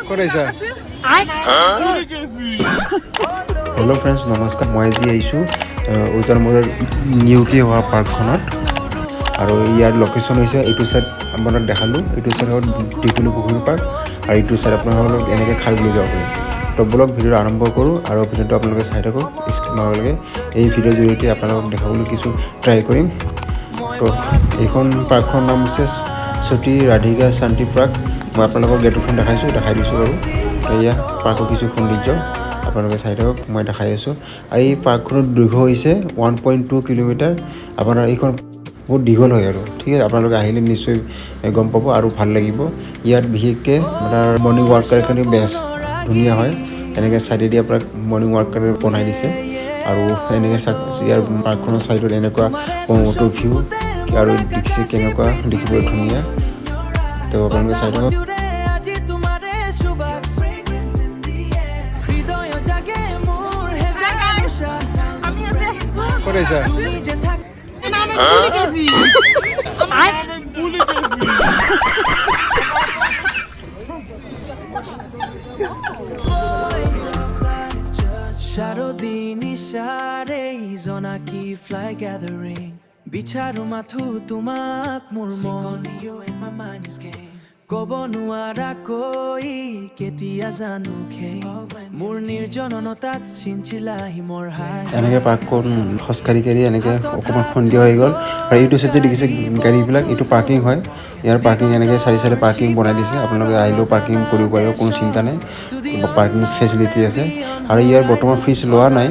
কৰাইছা hello' friends নমস্কাৰ মই আজি আহিছোঁ উজান বজাৰ নিউকে হোৱা পাৰ্কখনত আৰু ইয়াৰ লোকেশ্যন হৈছে এইটো চাইড আপোনাক দেখালোঁ এইটো চাইড হ'ল দীঘলী পুখুৰী পাৰ্ক আৰু এইটো চাইড আপোনালোকক এনেকৈ খাল বুলি যাব পাৰি তো বলক ভিডিঅ' আৰম্ভ কৰোঁ আৰু ভিডিঅ'টো আপোনালোকে চাই থাকক স্কিপ নকৰাকৈ এই ভিডিঅ'ৰ জৰিয়তে আপোনালোকক দেখাবলৈ কিছু ট্ৰাই কৰিম তো এইখন পাৰ্কখনৰ নাম হৈছে সতী ৰাধিকা শান্তি পাৰ্ক মই আপোনালোকক গেটখন দেখাই দিছোঁ বাৰু তো এয়া পাৰ্কৰ কিছু সৌন্দৰ্য আপোনালোকে চাই থাকক মই দেখাই আছোঁ আৰু এই পাৰ্কখনৰ দৈৰ্ঘ্য হৈছে 1.2 কিলোমিটাৰ আপোনাৰ এইখন বহুত দীঘল হয় আৰু ঠিক আছে আপোনালোকে আহিলে নিশ্চয় গম পাব আৰু ভাল লাগিব ইয়াত বিশেষকৈ আপোনাৰ মৰ্ণিং ৱাক কৰাৰ কাৰণে বেষ্ট ধুনীয়া হয় এনেকৈ চাইডেদি আপোনাক মৰ্ণিং ৱাক কাৰণে বনাই দিছে আৰু এনেকৈ ইয়াৰ পাৰ্কখনৰ চাইডত এনেকুৱা ব্ৰহ্মপুত্ৰৰ ভিউ আৰু দেখিছে কেনেকুৱা দেখিবলৈ ধুনীয়া তো আপোনালোকে চাই থাকক কৰাইছা Sharodini share zonaki fly gathering bicharu mathu tumak murmon you in my mind is game kobo nuara koi ketia janu khe mur nirjonotat chinchila himor hai এনেকৈ পাৰ্কখন খোজকাঢ়ি এনেকৈ অকণমান সন্ধিয়া হৈ গ'ল আৰু এইটো চাইডে দেখিছে গাড়ীবিলাক এইটো পাৰ্কিং হয় ইয়াৰ পাৰ্কিং এনেকৈ চাৰি চাইডে পাৰ্কিং বনাই দিছে আপোনালোকে আহিলেও পাৰ্কিং কৰিব পাৰিব কোনো চিন্তা নাই পাৰ্কিং ফেচিলিটি আছে আৰু ইয়াৰ বৰ্তমান ফিজ লোৱা নাই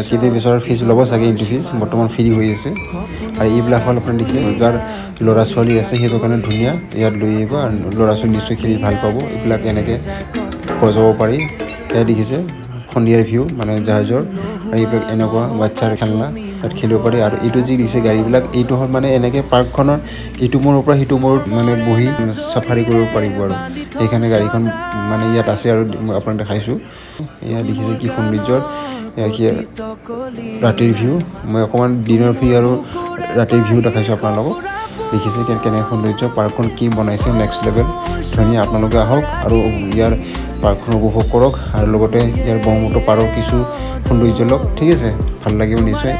কিন্তু পিছৰ ফিজ ল'ব চাগে এন্ট্ৰি ফিজ বৰ্তমান ফ্ৰী হৈ আছে আৰু এইবিলাক হ'ল আপোনাৰ দেখিছে যাৰ ল'ৰা ছোৱালী আছে সেইটোৰ কাৰণে ধুনীয়া ইয়াত লৈ আহিব আৰু ল'ৰা ছোৱালী নিশ্চয় খেলি ভাল পাব এইবিলাক এনেকৈ বজাব পাৰি এয়া দেখিছে সন্ধিয়াৰ ভিউ মানে জাহাজৰ আৰু এইবিলাক এনেকুৱা বাচ্চাৰ খেলনা তাত খেলিব পাৰি আৰু এইটো যি দিছে গাড়ীবিলাক এইটো হ'ল মানে এনেকৈ পাৰ্কখনৰ ইটো মূৰৰ পৰা সিটো মূৰত মানে বহি চাফাৰী কৰিব পাৰিব আৰু সেইকাৰণে গাড়ীখন মানে ইয়াত আছে আৰু আপোনাক দেখাইছোঁ এয়া দেখিছে কি সৌন্দৰ্যৰ কি ৰাতিৰ ভিউ মই অকণমান দিনৰ ভিউ আৰু ৰাতিৰ ভিউ দেখাইছোঁ আপোনালোকক দেখিছে কেনে সৌন্দৰ্য পাৰ্কখন কি বনাইছে নেক্সট লেভেল ধুনীয়া আপোনালোকে আহক আৰু ইয়াৰ পাৰ্কখন উপভোগ কৰক আৰু লগতে ইয়াৰ ব্ৰহ্মপুত্ৰ পাৰৰ কিছু সৌন্দৰ্য লওক ঠিক আছে ভাল লাগিব নিশ্চয়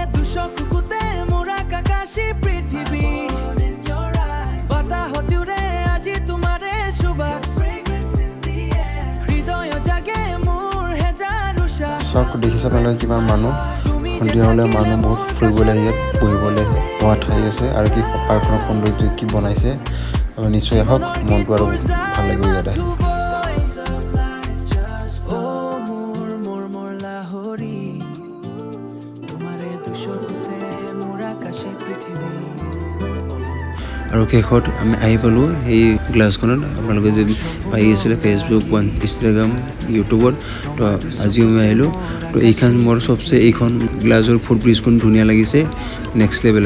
চক দেখিছে আপোনালোকে কিমান মানুহ সন্ধিয়া হ'লে মানুহ বহুত ফুৰিবলৈ ইয়াত বহিবলৈ হোৱা ঠাই আছে আৰু কি পাৰ্কখনৰ সৌন্দৰ্য কি বনাইছে নিশ্চয় আহক মনটো আৰু ভাল লাগিব ইয়াত আহি আৰু শেষত আমি আহি পালোঁ সেই গ্লাছখনত আপোনালোকে যদি পাই আছিলে ফেচবুক ইনষ্টাগ্ৰাম ইউটিউবত তো আজিও আমি আহিলোঁ তো এইখন মোৰ চবচে এইখন গ্লাছৰ ফুট ব্ৰিজখন ধুনীয়া লাগিছে নেক্সট লেভেল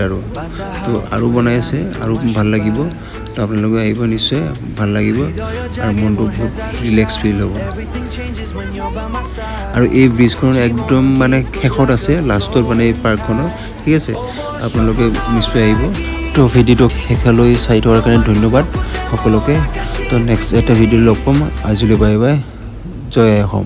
আৰু বনাই আছে আৰু ভাল লাগিব তো আপোনালোকে আহিব নিশ্চয় ভাল লাগিব আৰু মনটো বহুত ৰিলেক্স ফিল হ'ব আৰু এই ব্ৰিজখনৰ একদম মানে শেষত আছে লাষ্টৰ মানে এই পাৰ্কখনৰ ঠিক আছে আপোনালোকে নিশ্চয় আহিব তো ভিডিঅ'টো শেষলৈ চাই থকাৰ কাৰণে ধন্যবাদ সকলোকে তো নেক্সট এটা ভিডিঅ' লগ পাম আজিলৈ বাই বাই জয় অসম